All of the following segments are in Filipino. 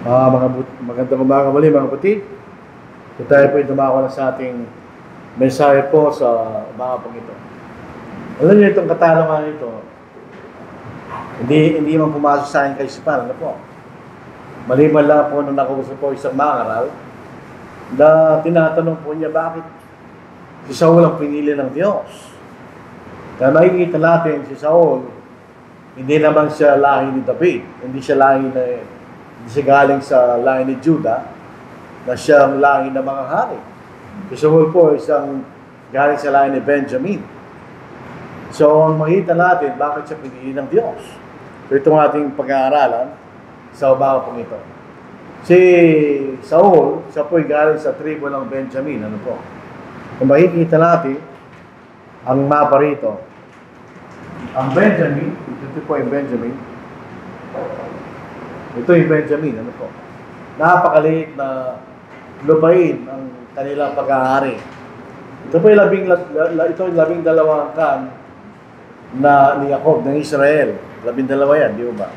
Magandang umaga muli mga kapatid. So tayo po dumako na sa ating mensahe po sa umaga pong ito. Alam niyo itong katanungan ito, hindi man pumasok sa akin kaisipan, ano po? Maliban lang po nung nakausap po isang mangaral na tinatanong po niya bakit si Saul ang pinili ng Diyos. Kaya makikita natin si Saul, hindi naman siya lahi ni David, hindi siya galing sa lahi ni Judah, na siyang lahi ng mga hari. Si Saul po isang galing sa lahi ni Benjamin. So, ang makita natin, bakit siya pinili ng Diyos? So, itong ating pag-aaralan sa umaga pong ito. Si Saul, siya po galing sa tribo ng Benjamin. Ano po? Kung makikita natin, ang mapa rito, ang Benjamin, ito po yung Benjamin, ito yung Benjamin, ano po? Napakaliit na lupain ang kanilang pag-aari. Ito po yung labing dalawang kan na ni Jacob, ng Israel. 12 yan, di ba?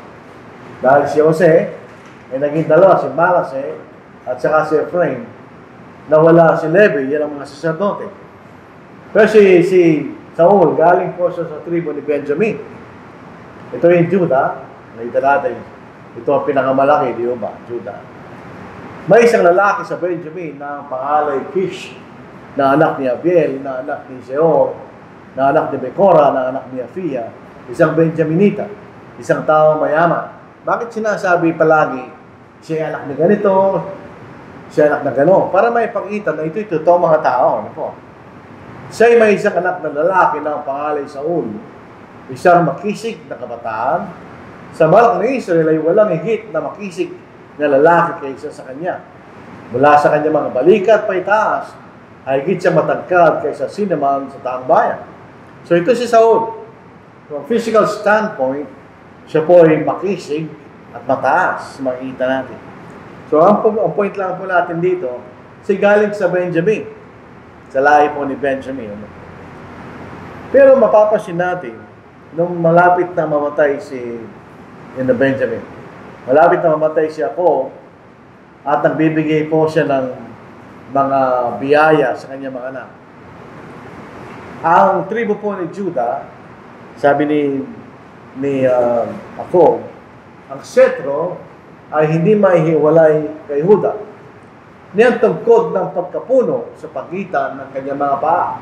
Dahil si Jose, ay naging dalawa, si Manasseh at saka si Ephraim. Nawala si Levi, yan ang mga sacerdote. Pero si Saul, galing po siya sa tribo ni Benjamin. Ito yung Judah, nakita natin. Ito ang pinakamalaki, di ba? Judah. May isang lalaki sa Benjamin na pangalan Kish, na anak ni Abiel, na anak ni Seor, na anak ni Bekora, na anak ni Afia, isang Benjaminita, isang tao mayaman. Bakit sinasabi palagi, siya anak ni ganito, siya anak na gano'n? Para may pakita na ito mga tao. Ano po? Siya ay may isang anak na lalaki na ang pangalan Saul, isang makisig na kabataan. Sa balak ng Israel ay walang higit na makisig na lalaki kaysa sa kanya. Mula sa kanya mga balikat pa itaas, ay higit siya matagkad kaysa sinuman sa taong bayan. So ito si Saul. From physical standpoint, siya po ay makisig at mataas, makikita natin. So ang point lang po natin dito, si galing sa Benjamin, sa lahi po ni Benjamin. Pero mapapasin natin, nung malapit na mamatay si Benjamin, malapit na mamatay siya po, at nagbibigay po siya ng mga biyaya sa kanyang mga anak. Ang tribo po ni Judah, sabi ni Jacob, ang setro ay hindi maihiwalay kay Judah. Niyang tungkod ng pagkapuno sa pagitan ng kanyang mga paa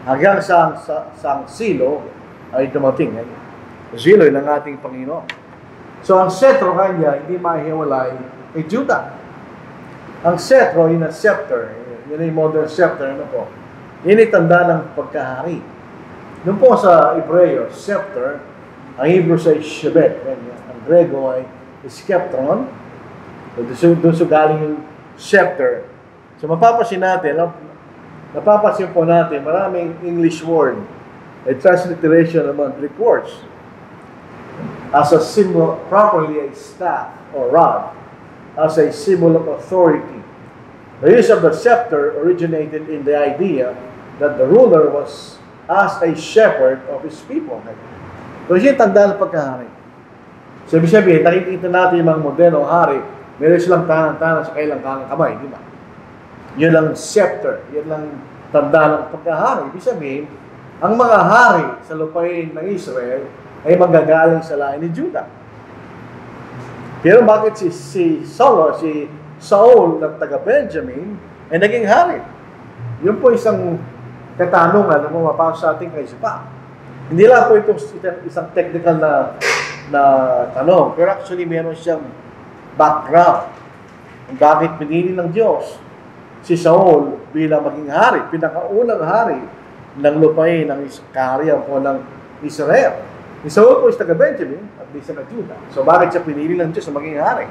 hanggang sa silo ay dumating. Silo ng ating Panginoon. So, ang setro kanya hindi mahiwalay kay Judah. Ang setro, yun ang scepter. Yun yung modern scepter. Ano po? Yun ay tanda ng pagkahari. Doon po sa Hebreo, scepter, ang Hebrew sa Shebet. Ang Grego ay skeptron. Doon sa galing yung scepter. So, mapapasin po natin, maraming English word, a transliteration ng mga Greek words. As a symbol, properly a staff or rod, as a symbol of authority. The use of the scepter originated in the idea that the ruler was as a shepherd of his people. So, siya tanda ng pagkahari. Sabi-sabi, nakikita natin yung mga modernong hari, meron silang tanan-tanan sa kailang kamay, di ba? Yun lang scepter, yun lang tanda ng pagkahari. Ibig sabihin, ang mga hari sa lupain ng Israel ay magagaling sa lahi ni Judah. Pero bakit si Saul na taga Benjamin ay naging hari? Yun po isang katanungan na pumapasok sa ating kaisipan. Hindi lang po ito isang technical na tanong, pero actually meron siyang background kung bakit pinili ng Diyos si Saul bilang maging hari, pinakaunang hari ng lupain ng kaharian po ng Israel. Si Saul po is taga Benjamin at di sa Judah. So bakit siya pinili ng Diyos na maging hari?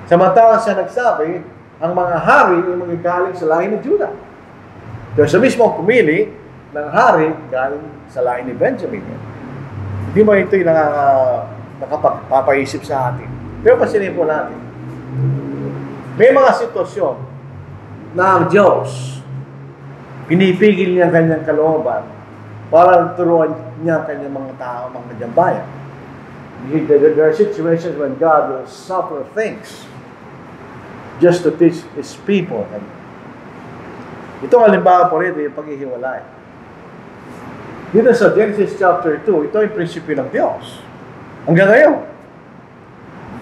Samantalang siya nagsabi, ang mga hari ay magagaling sa lahi ni Judah. Pero sa mismo pumili ng hari galing sa lahi ni Benjamin. Hindi mo ito yung nakapagpapaisip sa atin. Pero pasinin po natin. May mga sitwasyon na ang Diyos pinipigil niya kanyang kalooban para turuan niya kanyang mga tao, mga kanyang bayan. There are situations when God will suffer things just to teach His people. Ito ang halimbawa po rito, yung paghihiwalay. Dito sa Genesis chapter 2, ito ay prinsipyo ng Diyos. Hanggang ngayon.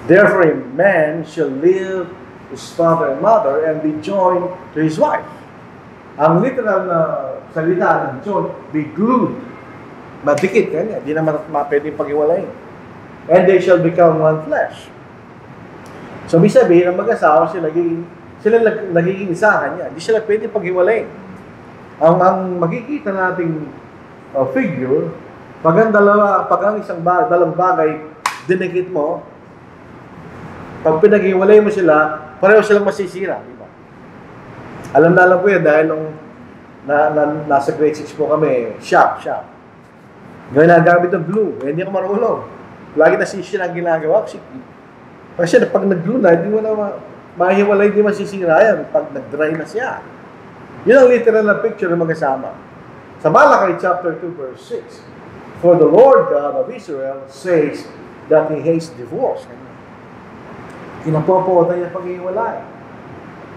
Therefore, a man shall leave his father and mother and be joined to his wife. Ang literal na salita ng join, be glued. Madikit kanya, hindi naman pwedeng paghiwalayin. And they shall become one flesh. So, may sabihin, ang mag-asawa, sila nagiging isahan niya. Hindi sila pwedeng paghiwalayin. Ang makikita nating figure, pag ang dalawang bagay, dinikit mo, pag pinaghiwalay mo sila, pareho silang masisira. Diba? Alam po yan dahil nung nasa grade 6 po kami, shop. Ngayon nagamit ng glue, hindi ako marunong. Lagi nasisira ang ginagawa. Kasi pag nag-glue na, hindi mo na mahiwalay, hindi masisira yan pag nag-dry na siya. Yun ang literal na picture ng mag-asama. Sa Malakay chapter 2 verse 6, for the Lord God of Israel says that He hates divorce. Kinapopotan niya paghiwalay.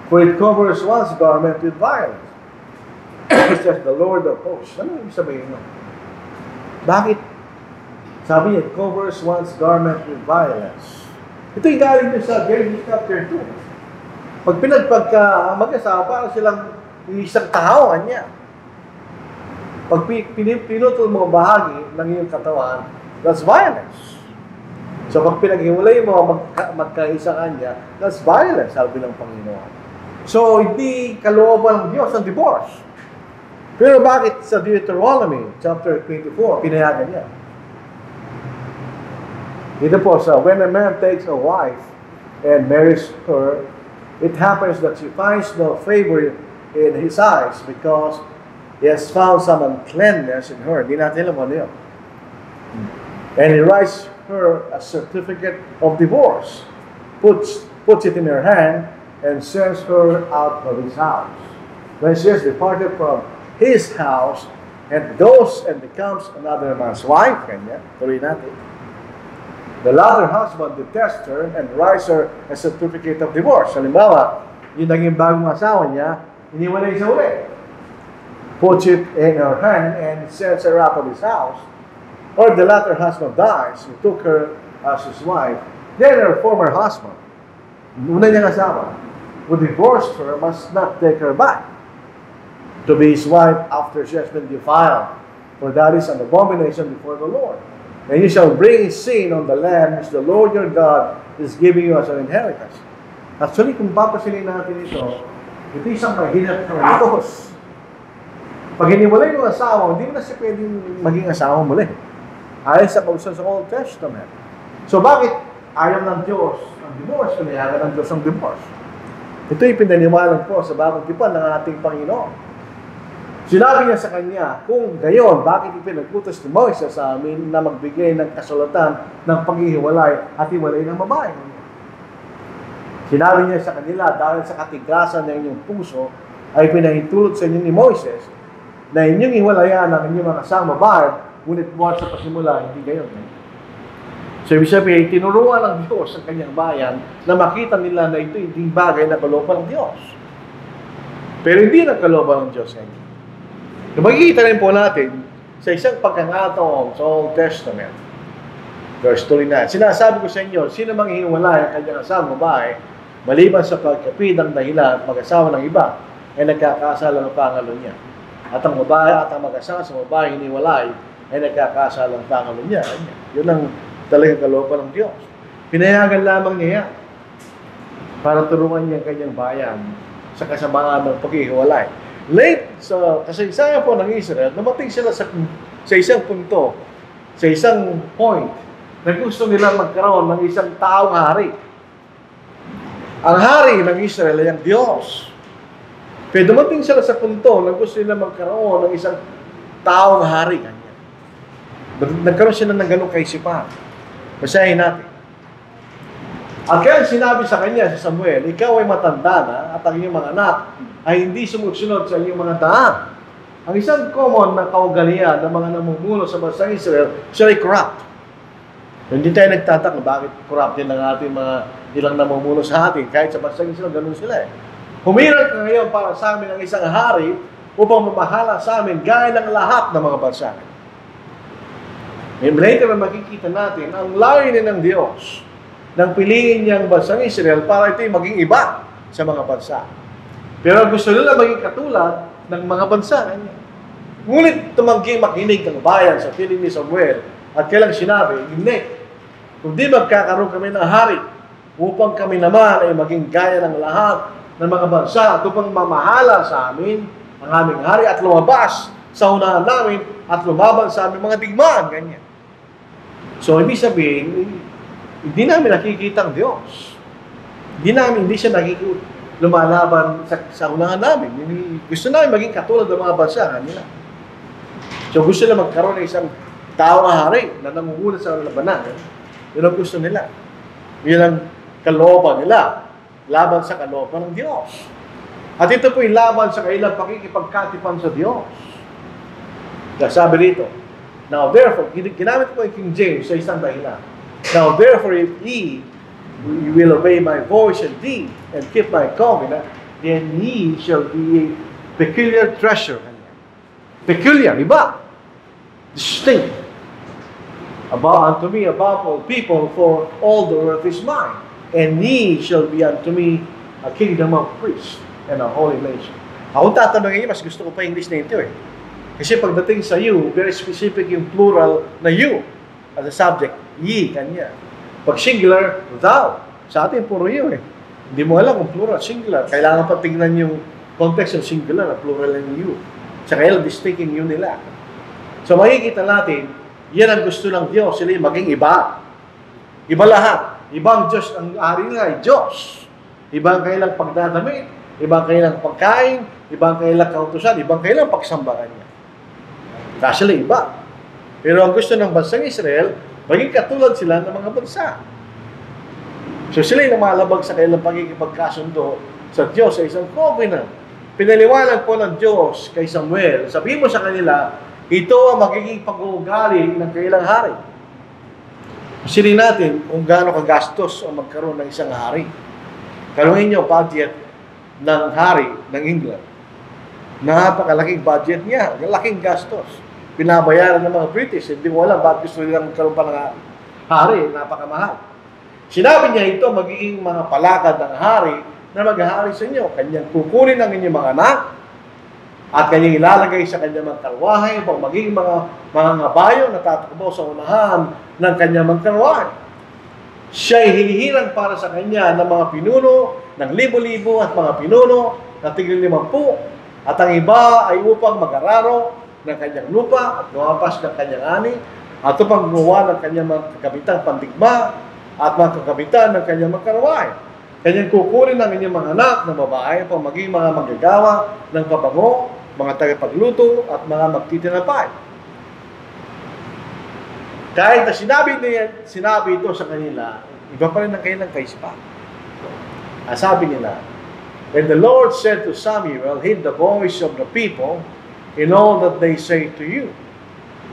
For it covers one's garment with violence. It says the Lord of hosts. Ano yung sabihin mo? Bakit? Sabi niya, it covers one's garment with violence. Ito yung galing niyo sa Genesis chapter 2. Pag pinagpagka mag-asawa, parang silang isang tahawan niya. Pag pinutol mo bahagi ng iyong katawan, that's violence. So pag pinaghiwalay mo, magkaisa kanya, that's violence, sabi ng Panginoon. So hindi kalooban ng Diyos ang divorce. Pero bakit sa Deuteronomy chapter 24, pinayagan niya? Ito po sa, when a man takes a wife and marries her, it happens that she finds no favor in his eyes because he has found some uncleanness in her. Di natin alam ano yun. And he writes her a certificate of divorce, puts it in her hand, and sends her out of his house. When she has departed from his house and goes and becomes another man's wife, kanya, tuloy natin. The latter husband detests her and writes her a certificate of divorce. Halimbawa, yung naging bagong asawa niya, iniwalay siya ulit. Puts it in her hand and sends her out of his house. Or the latter husband dies, who took her as his wife. Then her former husband, una niyang asawa, who divorced her, must not take her back to be his wife after she has been defiled. For that is an abomination before the Lord. And you shall bring sin on the land which the Lord your God is giving you as an inheritance. Actually, kung papasilin natin ito isang mahirap na ito. Pag hiniwalay ng asawa, hindi mo na siya pwedeng maging asawa muli. Ayon sa kausan sa Old Testament. So bakit ayaw ng Diyos ang divorce? Pinayagan ng Diyos ang divorce. Ito yung pinaniwalang po sa bagong tipan ng ating Panginoon. Sinabi niya sa kanya, kung gayon, bakit ipinagputos ni Moises sa amin na magbigay ng kasulatan ng paghihiwalay at hiwalay ng babae? Sinabi niya sa kanila, dahil sa katigasan ng inyong puso, ay pinahintulot sa inyo ni Moises na inyong hiwalayan ang inyong mga kasama babae, ngunit buwan sa pasimula, hindi gayon. So, ibig sabihin, tinuruan ng Diyos ang kanyang bayan na makita nila na ito hindi bagay na kalooban ng Diyos. Pero hindi na kalooban ng Diyos ngayon. So, makikita rin po natin sa isang pagkakataon sa Old Testament, verse 39, sinasabi ko sa inyo, sino mang hiwalay ang kanyang asawang babae, maliban sa pagkapid ng dahilan mag-asawa ng iba, ay nagkakasala ng pangalo niya. At ang babae at ang mag-asawa sa babae hiniwalay, ay nagkakasala ng pangalo niya. Yun ang talagang kalooban ng Diyos. Pinayagan lamang niya para turuan niya ang kanyang bayan sa kasamaan ng paghihiwalay. Late sa kasaysayan po ng Israel, namating sila sa isang punto, sa isang point, na gusto nila magkaroon ng isang taong hari. Ang hari ng Israel ay ang Diyos. Pero dumating sila sa punto na gusto nila magkaroon ng isang taong hari. Nagkaroon sila ng ganong kaisipan. Basahin natin. At kaya sinabi sa kanya, sa Samuel, ikaw ay matanda na at ang iyong mga anak ay hindi sumusunod sa iyong mga daan. Ang isang common na kaugalian ng mga namumuno sa bansang Israel, siya ay corrupt. Hindi tayo nagtataka bakit corrupted ng ating mga ilang namumuno sa atin. Kahit sa bansang sila, ganun sila eh. Humirang ka ngayon para sa amin ang isang hari upang mamahala sa amin gaya ng lahat ng mga bansa. Later na makikita natin ang layunin ng Diyos nang piliin niyang bansang Israel para ito'y maging iba sa mga bansa. Pero gusto nila maging katulad ng mga bansa. Ngunit tumanggi makinig ng bayan sa piling ni Samuel at kailang sinabi, hindi. Kundi magkakaroon kami ng hari upang kami naman ay maging gaya ng lahat ng mga bansa at upang mamahala sa amin ang aming hari at lumabas sa unahan namin at lumaban sa aming mga digmaan. Ganyan. So, ibig sabihin, hindi namin nakikita ang Diyos. Hindi siya lumalaban sa unahan namin. Gusto namin maging katulad ng mga bansa kanila. So, gusto nila magkaroon ng isang tao na hari na nangunguna sa labanan. Yun ang gusto nila. Yun ang kalooban nila. Laban sa kalooban ng Diyos. At ito po yung laban sa kailang pakikipagkatipan sa Diyos. Kaya sabi rito, now therefore, ginamit ko yung King James sa isang dahilan. Now therefore, if ye will obey my voice and deed, and keep my covenant, then ye shall be a peculiar treasure. Peculiar, iba. Distinct. Unto me above all people, for all the earth is mine. And ye shall be unto me a kingdom of priests and a holy nation. Ako tatanungin niyo, mas gusto ko pa English na ito eh. Kasi pagdating sa you, very specific yung plural na you as a subject. Ye, kanya. Pag singular, thou. Sa atin, puro you eh. Hindi mo alam kung plural, singular. Kailangan pa tingnan yung context ng singular, plural ng you. Tsaka yung distinct yung you nila. So makikita natin, yan ang gusto ng Diyos, sila maging iba. Iba lahat. Ibang Diyos, ang ari nga ay Diyos. Ibang kailang pagdadamit, ibang kailang pagkain, ibang kailang kautusan, ibang kailang pagsambahan niya. Kasi sila iba. Pero ang gusto ng bansang Israel, maging katulad sila ng mga bansa. So sila yung lumalabag sa kailang pagkikipagkasundo sa Diyos sa isang covenant. Pinaliwanag po ng Diyos kay Samuel, sabihin mo sa kanila, ito ang magiging pag-uugali ng kailang hari. Silin natin kung gaano kagastos ang magkaroon ng isang hari. Kalungin niyo budget ng hari ng England. Napakalaking budget niya. Laking gastos. Pinabayaran ng mga British. Hindi mo alam bakit gusto nilang magkaroon pa ng hari. Napakamahal. Sinabi niya ito magiging mga palakad ng hari na maghahari sa inyo. Kanyang kukunin ang inyong mga anak at kanyang ilalagay sa kanyang mga karwahe upang maging mga ngabayo na tatakbo sa unahan ng kanyang mga karwahe. Siya'y hinihirang para sa kanya ng mga pinuno, ng libo-libo at mga pinuno na tigil-50, at ang iba ay upang mag-araro ng kanyang lupa at lumapas ng kanyang ani, at upang gumawa ng kanyang mga kagamitan pandigma at mga kagamitan ng kanyang mga karwahe. Kanyang kukunin ang inyong mga anak na babae upang maging mga manggagawa ng pabango, mga tagapagluto at mga magtitinapay. Kahit na sinabi ito sa kanila, iba pa rin ang kanilang kaisipan. Sabi nila, and the Lord said to Samuel, heed the voice of the people in all that they say to you,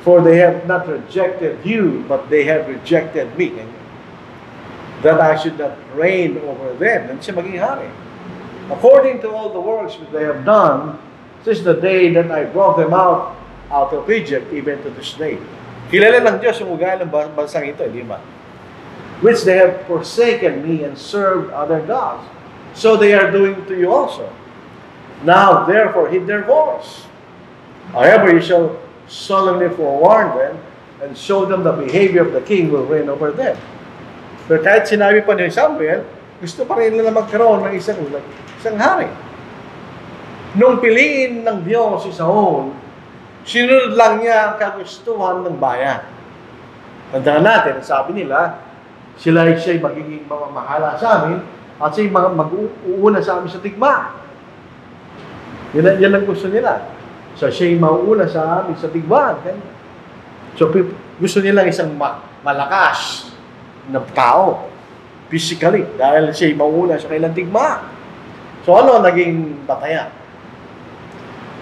for they have not rejected you, but they have rejected me, that I should not reign over them. And siya maging hari. According to all the works which they have done, since the day that I brought them out of Egypt, even to this day. Kilala ng Diyos yung ugali ng bansang ito, hindi ba? Which they have forsaken me and served other gods. So they are doing to you also. Now, therefore, heed their voice. However, you shall solemnly forewarn them and show them the behavior of the king will reign over them. Pero kahit sinabi pa ni Samuel, gusto pa rin nila magkaroon ng isang hari. Nung piliin ng Diyos si Saul, sinunod lang niya ang kagustuhan ng bayan. Tandaan natin, sabi nila, siya'y magiging mamamahala sa amin at siya'y mag-uuna sa amin sa tigma. Yan ang gusto nila. So siya'y mauuna sa amin sa tigma. So gusto nila isang malakas na tao, physically, dahil siya'y mauuna sa kailang tigma. So ano ang naging batayan?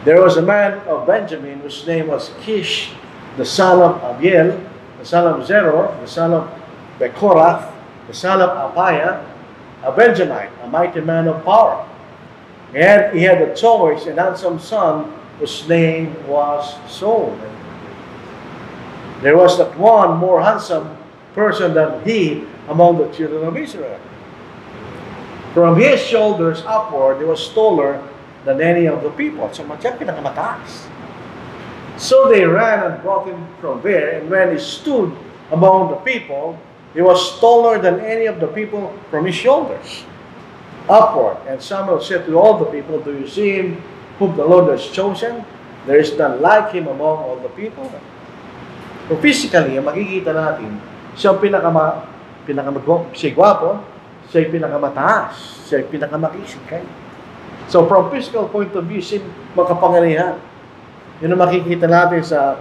There was a man of Benjamin whose name was Kish, the son of Abiel, the son of Zeror, the son of Bechorath, the son of Apiah, a Benjamite, a mighty man of power. And he had a choice and handsome son whose name was Saul. There was not one more handsome person than he among the children of Israel. From his shoulders upward, he was taller than any of the people. So, siya pinakamataas. So they ran and brought him from there, and when he stood among the people, he was taller than any of the people from his shoulders upward. And Samuel said to all the people, "Do you see him whom the Lord has chosen? There is none like him among all the people." So physically, makikita natin, siya ang siya gwapo, siya yung pinakamataas, siya yung pinakamakisik. So from physical point of view, siya makapangyarihan. Yun ang makikita natin sa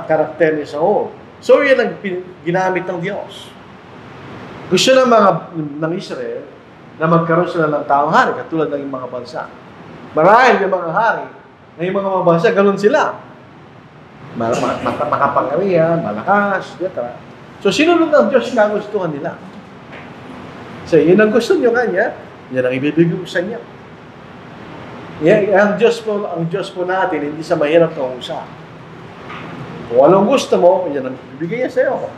karakter ni Saul. So yan ang ginamit ng Diyos. Gusto ng Israel na magkaroon sila ng taong hari, katulad ng mga bansa. Marahil yung mga hari, na yung mga bansa, ganun sila. Makapangyarihan, malakas, etc. So sinunod ng Diyos na gustuhan nila. So yun ang gusto nyo kanya, yan ang ibibigay ko sa inyo. Ang Diyos po natin, hindi sa mahirap kausap. Kung anong gusto mo, yan ang ibibigay niya sa iyo.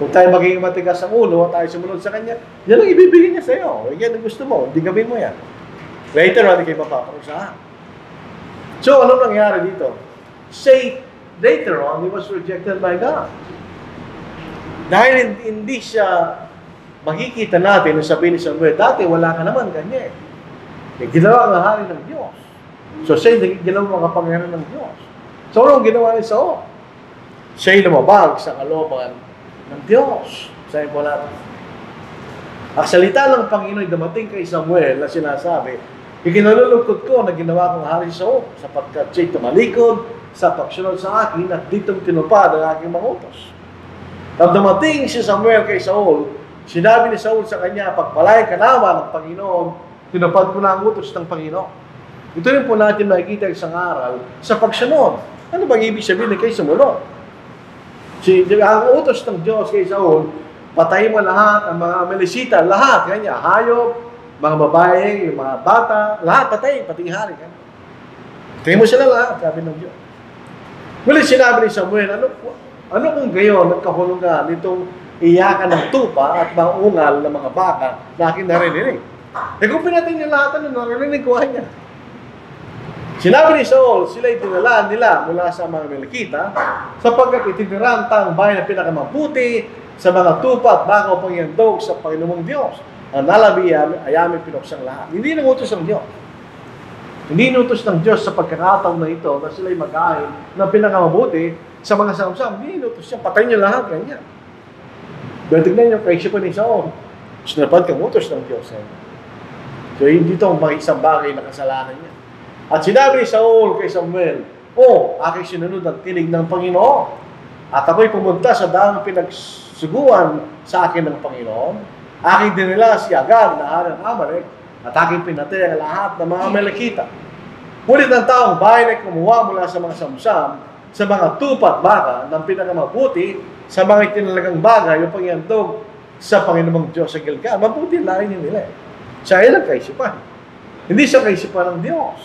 Kung tayo magiging matigas ang ulo at tayo sumunod sa Kanya, yan ang ibibigay niya sa iyo. Yan ang gusto mo, hindi gawin mo yan. Later, hindi kayo mapaparusahan. So, ano nangyari dito? Later on, he was rejected by God. Dahil hindi siya makikita natin, nung sabihin ni Samuel, dati wala ka naman, ganyan. Ginawa ang hari ng Diyos. So, siya ginawa ang kapangyarihan ng Diyos. So, anong ginawa ni Saul? Siya'y lumabag sa kalooban ng Diyos. Sabi po natin. Ang salita ng Panginoon ay dumating kay Samuel na sinasabi, ikinalulungkot ko na ginawa kong hari si Saul sapagkat siya'y tumalikod sa pagsunod sa akin at ditong tinupad ang aking mga utos. Nang dumating si Samuel kay Saul, sinabi ni Saul sa kanya, pagpalain ka naman ng Panginoon, tinupad ko na ang utos ng Panginoon. Ito rin po natin makikita isang aral sa pagsunod. Ano bang ibig sabihin na kayo sumunod? Ang utos ng Diyos kay Saul, patayin mo lahat, ang mga Amalekita, lahat, kanya, hayop, mga babae, yung mga bata, lahat patayin, pati hari. Patayin mo sila lahat, sabi ng Diyos. Muli sinabi ni Samuel, ano kung gayon nagkahulugan nitong iyakan ng tupa at mga ungal ng mga baka na aking narinig? Kung pinatay niya lahat, narinig ko niya. Sinabi ni Saul, sila'y dinala nila mula sa mga Amalekita sapagkat itinira ang taong bayan na pinakamabuti sa mga tupa at baka upang ihandog sa Panginoong Diyos. Ang nalabi ay aming pinuksang lahat. Hindi nangutos ng Diyos. Hindi inutos ng Diyos sa pagkakataon na ito na sila'y magkain ng pinakamabuti sa mga samsam. Hindi inutos siya. Patayin niyo lahat. Ganyan. Pero tignan niyo, kaisipan ni Saul. Sinapad kang utos ng Diyos. So, hindi ito ang isang bagay na kasalanan niya. At sinabi ni Saul kay Samuel, aking sinunod ang tinig ng Panginoon. At ako'y pumunta sa daang pinagsuguan sa akin ng Panginoon. Aking dinila si Agag na hari ng Amalek at aking pinatay ang lahat ng mga Amalekita. Ngunit ang taong bayan ay kumuha mula sa mga samsam, sa mga tupat baka ng pinakamabuti, sa mga itinalagang bagay upang ihandog sa Panginoong Diyos sa Gilgal. Mabuti lain nila. Siya ay nagkaisipan. Hindi siya kaisipan ng Diyos.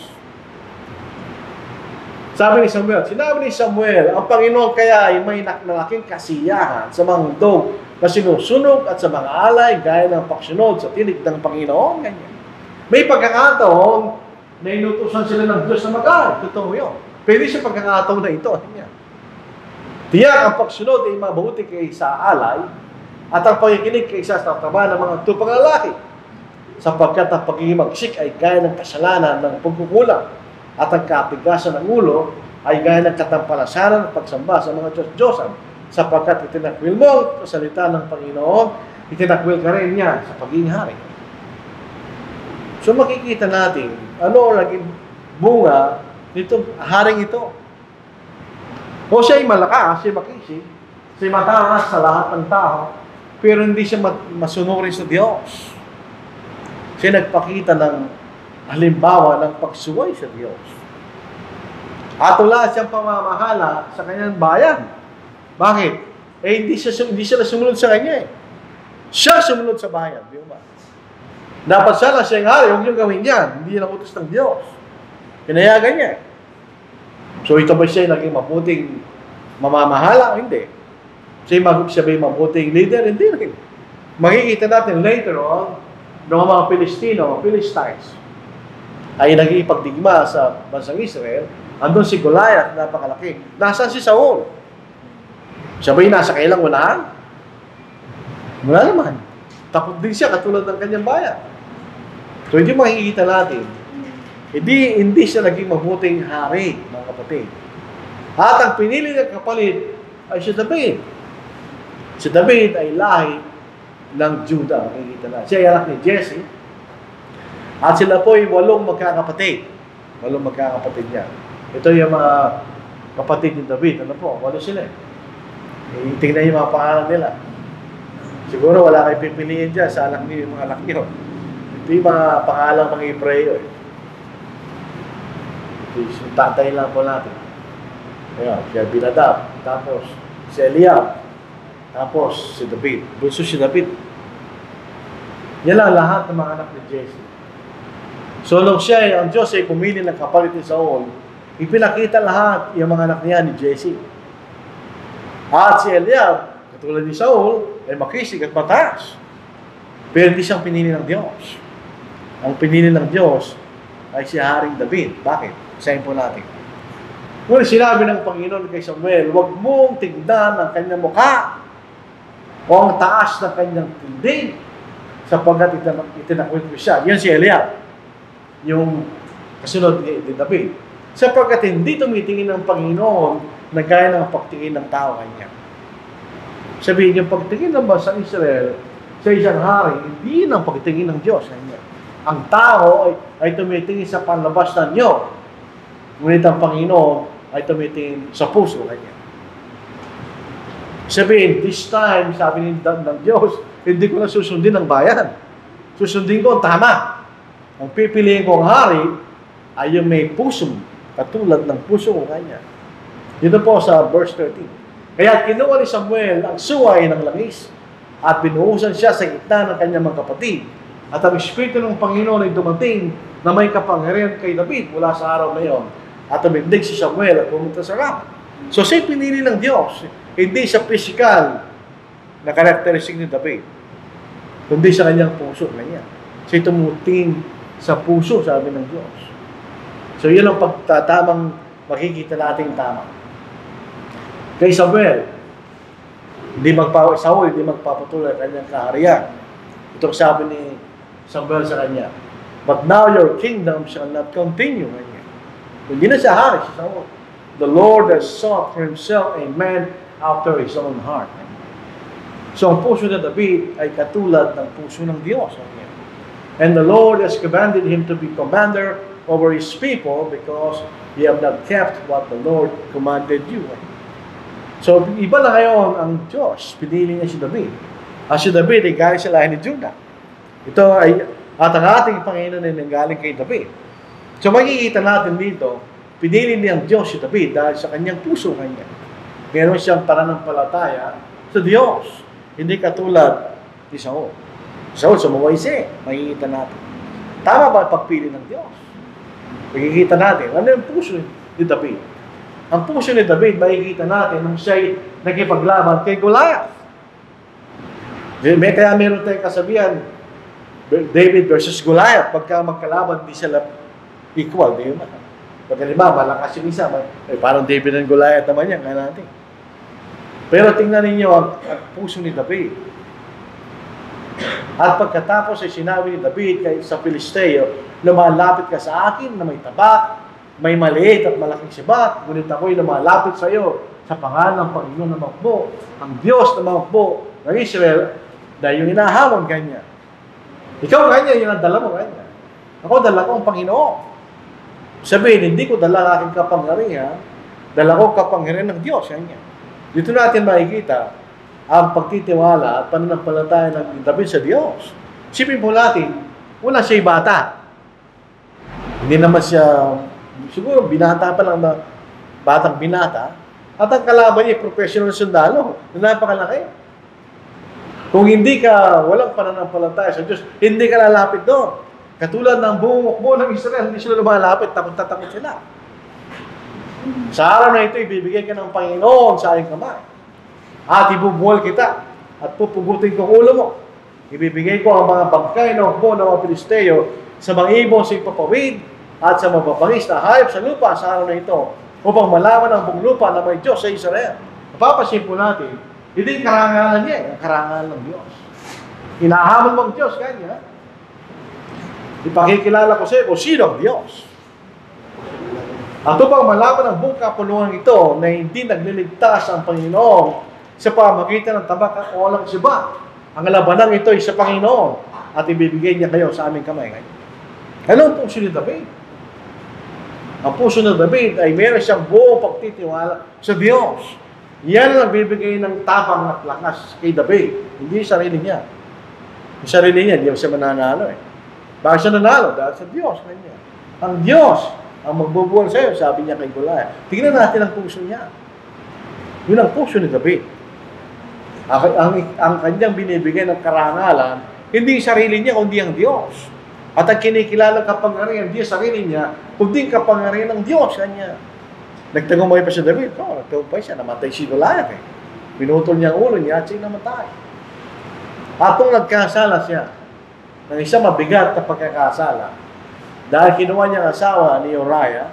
Sabi ni Samuel, sinabi ni Samuel, ang Panginoon kaya ay may nalaking kasiyahan sa mga handog na sinusunog at sa mga alay gaya ng pagsunod sa tinig ng Panginoon. Ganyan. May pagkakataon na inutusan sila ng Diyos na mag-alay. Totoo yun. Pwede siya pagkakataon na ito. Tiyak ang pagsunod ay mabuti kaysa alay at ang pakikinig kaysa sa taba ng mga tupang lalaki. Sapagkat ang paghihimagsik ay gaya ng kasalanan ng pagkukulang. At ang katigasan ng ulo ay gaya ng katampalasaran at pagsamba sa mga Diyos-Diyosan. Sapagkat itinakwil mo sa salita ng Panginoon, itinakwil ka rin niya sa pagiging hari. So makikita natin, ano naging bunga nitong haring ito. O siya ay malakas, siya makisig, siya mataas sa lahat ng tao, pero hindi siya masunurin sa Diyos. Siya nagpakita ng halimbawa ng pagsuway sa Diyos. At wala siyang pamamahala sa kanyang bayan. Bakit? hindi sila sumunod sa kanya eh. Siya sumunod sa bayan. Di ba? Dapat sana siya yung hari, huwag niyong gawin yan. Hindi yan ang utos ng Diyos. Pinayagan niya. So ito ba siya naging mabuting mamamahala? Hindi. Siya ba yung mabuting leader? Hindi rin. Makikita natin later on, ng mga Pilistino, Philistines, ay nag-iipagdigma sa bansang Israel. Andun si Goliath, napakalaki. Nasaan si Saul? Siya ba yung nasa kailang unahan? Wala naman. Takot din siya katulad ng kanyang bayan. So hindi makikita natin, hindi siya naging mabuting hari, mga kapatid. At ang pinili ng kapalit ay si David. Si David ay lahi ng Judah, makikita na. Siya ay anak ni Jesse. At sila po ay 8 magkakapatid. 8 magkakapatid niya. Ito yung mga kapatid ni David. Ano po? 8 sila. Tingnan yung mga pangalan nila. Siguro wala kayo pipiliin dyan sa anak niyo, yung mga anak niyo. Ito yung mga pangalang mga Hebreo. Yung tatay lang po natin. Ayan, si Abinadab. Tapos si Eliab. Tapos si David. Bunso si David. Yan lang lahat ng mga anak ni Jesse. So nung ang Diyos ay pumili ng kapalit ni Saul, ipinakita lahat yung mga anak niya ni Jesse. At si Eliab, katulad ni Saul, ay makisig at mataas. Pero hindi siyang pinili ng Diyos. Ang pinili ng Diyos ay si Haring David. Bakit? Sayin po natin. Ngunit sinabi ng Panginoon kay Samuel, huwag mong tignan ang kanyang mukha o ang taas ng kanyang tindig sapagkat itinakwil ko siya. Yan si Eliab, yung kasunod ni David. Sapagkat hindi tumitingin ng Panginoon na gaya ng pagtingin ng tao kanya. Sabihin yung pagtingin ng bansang Israel sa isang hari, hindi ng pagtingin ng Diyos kanya. Ang tao ay tumitingin sa panlabas ng Diyos. Ngunit ang Panginoon ay tumitingin sa puso kanya. Sabihin, this time, sabi ng Diyos, hindi ko na susundin ang bayan. Susundin ko ang tama. Ang pipiliin ko ang hari ay yung may puso, katulad ng puso ko kanya. Dito po sa verse 13. Kaya kinuha ni Samuel ang suway ng langis at binuhusan siya sa gitna ng kanyang mga kapatid. At ang Espiritu ng Panginoon ay dumating na may kapangyarihan kay David mula sa araw na iyon. At tumindig si Samuel at pumunta sa Rama. So siya pinili ng Diyos, hindi sa physical na karakteristik ni David, kundi sa kanyang puso kanya. Siya tumuting sa puso, sabi ng Diyos. So yun ang pagtatamang makikita natin tama. Kay Samuel, Saul, hindi magpapatuloy ang kanyang kaharian. Ito sabi ni Samuel sa kanya, but now your kingdom shall not continue. Hindi na siya hari, si Saul. The Lord has sought for himself a man after his own heart. So ang puso ni David ay katulad ng puso ng Diyos. And the Lord has commanded him to be commander over his people because you have not kept what the Lord commanded you. So, iba na ngayon ang Diyos. Pinili niya si David. At si David ay galing sa lahi ni Judah. Ito ay, at ang ating Panginoon ay nanggaling kay David. So, makikita natin dito, pinili niya ang Diyos si David dahil sa kanyang puso kanya. Meron siyang pananampalataya sa Diyos. Hindi katulad ni Saul. Saul, sumuway siya. Makikita natin. Tama ba ang pagpili ng Diyos? Makikita natin. Ano yung puso ni David? Ang puso ni David, makikita natin nung siya'y nakipaglaban kay Goliath. Kaya meron tayong kasabihan, David versus Goliath. Pagka magkalaban, di sila equal. Di ba? Pagka malakas yung isa, parang David and Goliath naman yan. Kaya natin. Pero tingnan ninyo ang puso ni David. At pagkatapos ay sinabi ni David sa Filisteo, lumalapit ka sa akin na may tabak, may maliit at malaking sibat, ngunit ako'y lumalapit sa iyo sa pangalan ng Panginoon na makbo, ang Diyos na makbo ng Israel, dahil yung inahamon kanya. Ikaw kanya, yun ang dala mo kanya. Ako, dala ko ang Panginoon. Sabihin, hindi ko dala ang aking kapangyarihan, dala ko kapangyarihan ng Diyos kanya. Dito natin makikita ang pagtitiwala at pananampalataya ng David sa Diyos. Sipin po natin, una siya'y bata. Hindi naman siya, siguro binata pa lang na batang binata, At ang kalaban niya, professional sundalo, na napakalaki. Kung hindi ka walang pananampalataya sa Diyos, hindi ka lalapit doon. Katulad ng buong hukbo ng Israel, hindi sila lumalapit, takot sila. Sa araw na ito, ibibigay ka ng Panginoon sa aking kamay. At ibubuhol kita. At pupugutin ko ulo mo. Ibibigay ko ang mga bangkay ng hukbo ng mga Pilisteo sa mga ibon sa ipapawid at sa mababangis na hayop sa lupa sa araw na ito upang malaman ang buong lupa na may Diyos sa Israel. Napapasin po natin, hindi karangalan niya, ang karangalan ng Diyos. Inahamon mo ang Diyos, kanya. Ipakikilala ko sa iyo kung sino ang Diyos. At upang malaman ang buong kapuluhan ito na hindi nagliligtas ang Panginoon sa pamagitan ng tabak o walang siba. Ang labanang ito ay sa Panginoon at ibibigay niya kayo sa aming kamay. Ano ang puso ni David? Ang puso ni David ay meron siyang buong pagtitiwala sa Diyos. Yan ang nagbibigay ng tapang at lakas kay David. Hindi yung sarili niya. Yung sarili niya, hindi siya mananalo eh. Bakit siya nanalo? Dahil sa Diyos. Kanya. Ang Diyos ang magbubuhol sa iyo, sabi niya kay Goliath. Tingnan natin ang puso niya. Yun ang puso ni David. Ang kanyang binibigay ng karangalan, hindi yung sarili niya, kundi ang Diyos. At ang kinikilala kapangyarihan, hindi yung sarili niya, kundi kapangyarihan ng Diyos. Kanya. Nagtagumpay pa si David. Nagtagumpay siya. Namatay si Goliath eh. Pinutol niya ang ulo niya at siya namatay. At kung nagkasala siya ng isang mabigat na pagkakasala, dahil kinuha niya ang asawa ni Uriah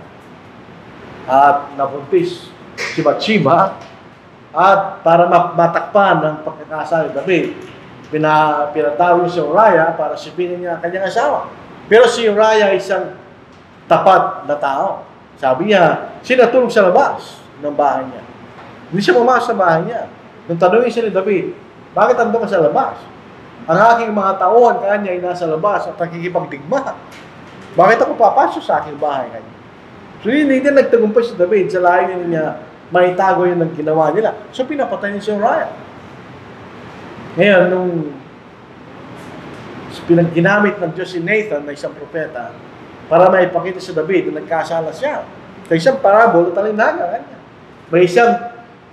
at nabuntis si Bathsheba at para matakpan ng pagkakasala ni David, pinatawag si Uriah para sipinin niya ang kanyang asawa. Pero si Uriah ay isang tapat na tao. Sabi niya, sinatulog sa labas ng bahay niya. Hindi siya pumasok sa bahay niya. Nung tanungin siya ni David, bakit andun ka sa labas? Ang aking mga tauhan kanya ay nasa labas at nakikipagdigma. Bakit ako papasok sa aking bahay kanya? So hindi din nagtagumpay si David sa layo niya maitago yun ang ginawa nila. So pinapatay niya si Uriah. Ngayon, nung ginamit ng Diyos si Nathan na isang propeta para maipakita sa David na nagkasala siya. Sa isang parabol, talinaga kanya. May isang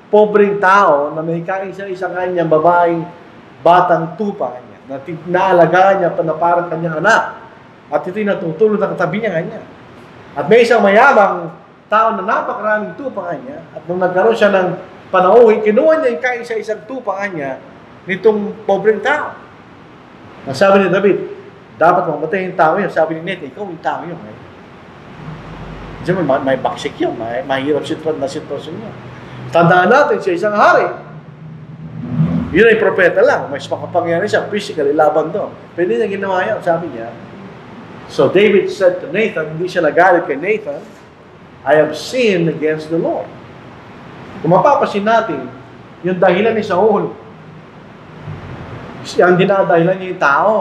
pobreng tao na may kaisa-isang kanyang babaeng batang tupa kanya, na naalagaan niya na parang kanyang anak. At ito'y natutulog na katabi niya kanya. At may isang mayamang tao na napakaraming tupa kanya, at nung nagkaroon siya ng panauhin, kinuha niya yung kaisa-isang tupa kanya nitong pobreng tao. Sabi ni David, dapat mamatay yung tao yun. Sabi ni Nathan, ikaw yung tao yun. Diyan may baksik yun, may mahirap na sitwasyon yun. Tandaan natin siya isang hari. Yun ay propeta lang. May makapangyari siya, physically, laban doon. Pwede niya ginawa yan, sabi niya. So David said to Nathan, hindi siya nagalit kay Nathan, I have sinned against the Lord. Kung mapapasin natin, yung dahilan ni Saul, ang dinadahilan niya yung tao.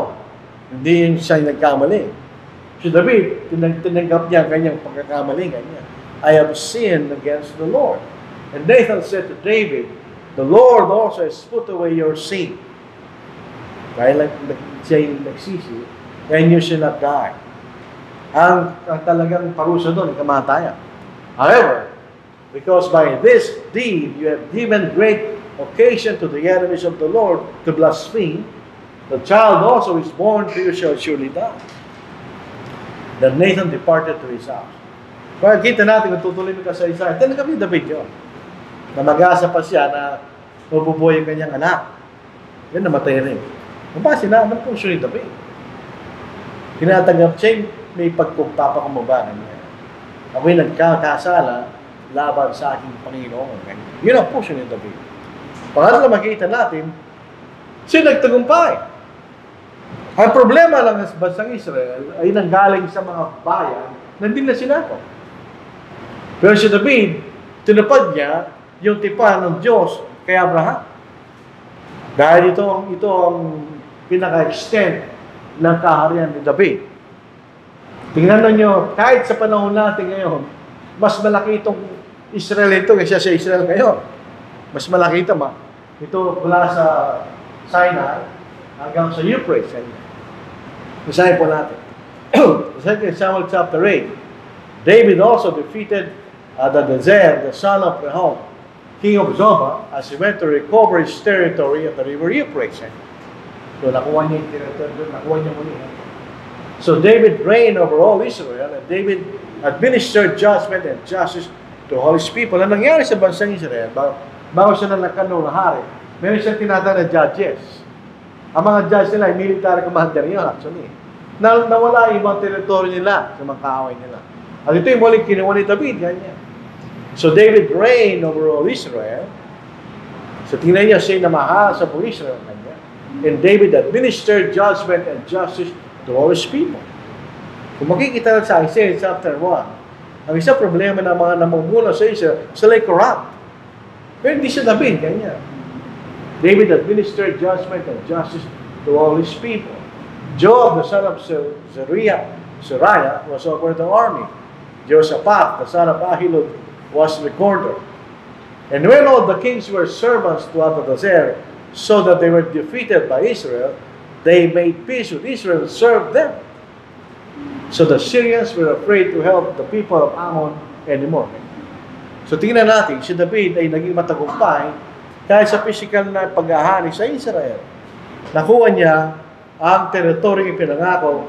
Hindi siya yung nagkamali. Si David, tinanggap niya ang kanyang pagkakamali. I have sinned against the Lord. And Nathan said to David, the Lord also has put away your sin. Dahil siya yung nagsisi, and you shall not die. Ang talagang parusa doon, kamatayan. However, because by this deed you have given great occasion to the enemies of the Lord to blaspheme, the child also is born to you shall surely die. Then Nathan departed to his house. Kaya kita natin kung tutuloy mo ka sa isa, tinanggap ni David yun. Na mag-asa pa siya na mabubuhay yung kanyang anak. Yan, namatay rin. Mabasin na, ang puso ni David. Tinatanggap siya, may pagpapakamubanan niya. Ako'y nagkakasala laban sa aking Panginoon. Yun ang puso ni David. Pangatlo makita natin, siya nagtagumpay. Ang problema lang sa bansang Israel ay nanggaling sa mga bayan na hindi na sinako. Pero si David, tinupad niya yung tipan ng Diyos kay Abraham. Dahil ito ang pinaka-extent ng kaharian ni David. Tingnan ninyo, kahit sa panahon natin ngayon, mas malaki itong Israel ito kaysa sa Israel ngayon. Mas malaki ito, ito mula sa Sinai hanggang sa Euphrates. Basahin po natin. 2 Samuel chapter 8. David also defeated Hadadezer, the son of Rehob, king of Zobah, as he went to recover his territory at the river Euphrates. So, nakuha niya yung territory doon, nakuha niya muli. So, David reigned over all Israel, and David administered judgment and justice to all his people. Ang nangyari sa bansang Israel, bago siya na nagkanong na hari, meron siyang tinatawag na judges. Ang mga judges nila ay military commander yun, actually. Nawala yung ibang territory nila sa mga kaaway nila. At ito yung muling kinuha ni David, ganyan. So David reigned over all Israel. So tingnan niya siya na mahal sa buong Israel. Ganyan. And David administered judgment and justice to all his people. Kung makikita sa Isaiah chapter 1, ang isang problema ng mga namumula sa Israel, sila ay corrupt. Pero hindi siya David, ganyan. David administered judgment and justice to all his people. Joab, the son of Zeruiah, was over the army. Jehoshaphat, the son of Ahilud, was recorder. And when all the kings were servants to Hadadezer, so that they were defeated by Israel, they made peace with Israel and served them. So the Syrians were afraid to help the people of Ammon anymore. So tingnan natin, si David ay naging matagumpay dahil sa physical na paghahari sa Israel. Nakuha niya ang teritoryo ipinangako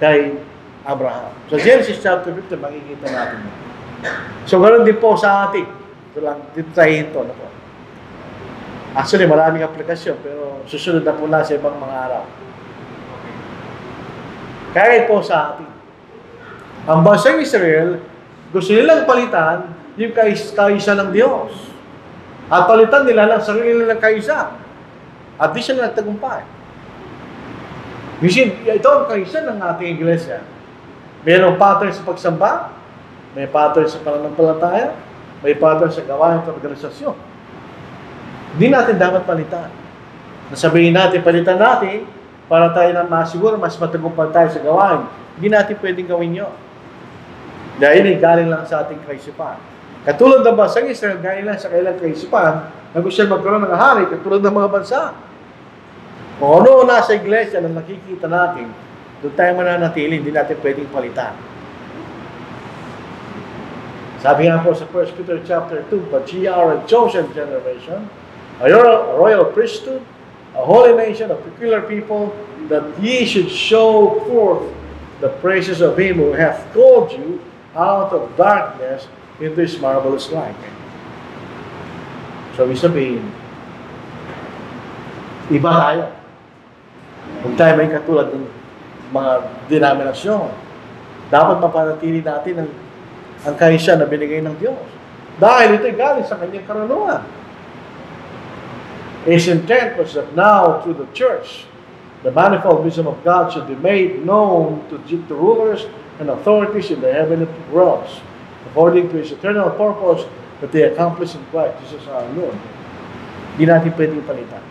kay Abraham. So Genesis chapter 15, makikita natin. So ganoon din po sa atin. Ito lang, ditahin ito. Actually, maraming aplikasyon, pero susunod na po lang sa ibang mga araw. Kaya po sa atin. Ang bansang Israel, gusto nilang palitan yung kaisa ng Diyos. At palitan nila lang sarili nilang kaisa. At di sila nagtagumpay. Ito ang kaisa ng ating iglesia. Mayroong pattern sa pagsamba, may pattern sa pananampalataya, may pattern sa gawain at organisasyon. Hindi natin dapat palitan. Nasabihin natin, palitan natin para tayo na masiguro, mas matagumpay tayo sa gawain. Hindi natin pwedeng gawin yun. Dahil ay galing lang sa ating kaisipan. Katulad ng bansang Israel, galing lang sa kailang kaisipan, na gusto magkaroon ng hari, katulad ng mga bansa. Kung ano nasa iglesia na nakikita natin, doon tayo mananatili, hindi natin pwedeng palitan. Sabi nga po sa 1 Peter chapter 2, but ye are a chosen generation, a royal priesthood, a holy nation, a peculiar people, that ye should show forth the praises of him who hath called you out of darkness into his marvelous light. So, ibig sabihin, iba tayo. Kung tayo may katulad ng mga denominasyon, dapat mapanatili natin ang kaisa na binigay ng Diyos. Dahil ito'y galing sa kanyang karunungan. His intent was that now, through the church, the manifold wisdom of God should be made known to rulers and authorities in the heavenly realms, according to His eternal purpose that they accomplish in Christ Jesus our Lord. Hindi natin pwedeng palitan.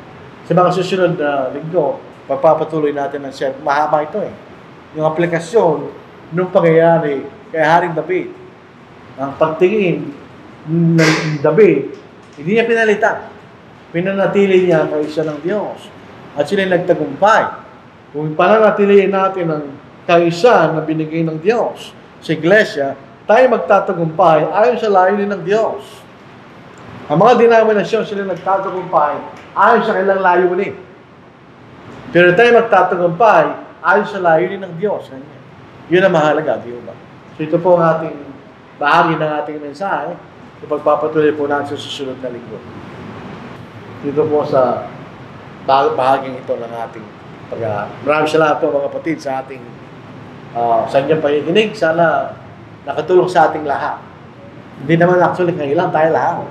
Sa mga susunod na linggo, pagpapatuloy natin ang share. Mahaba ito eh. Yung aplikasyon nung pangyayari kay Haring David, ang pagtingin ng David, hindi niya pinalitan. Pinanatili niya ang kaisa ng Diyos. At sila nagtagumpay. Kung pananatiliin natin ang kaisa na binigay ng Diyos sa iglesia, tayo magtatagumpay ayon sa layunin ng Diyos. Ang mga denominasyon sila nagtatagumpay ayon sa kanilang layunin. Pero tayo magtatagumpay ayon sa layunin ng Diyos. Yun ang mahalaga, di ba? So ito po ang ating bahagi ng ating mensahe. Ipagpapatuloy po natin sa susunod na linggo. Dito po sa bahaging ito ng ating maraming salamat po mga kapatid sa ating sa inyong pakikinig. Sana nakatulong sa ating lahat. Hindi naman actually kailan tayo lahat.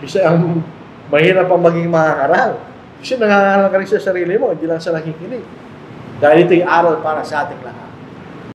Kasi ang mahirap ang maging makakaral. Kasi nangangaral ka rin sa sarili mo, hindi lang sa nakikinig. Dahil ito'y aral para sa ating lahat.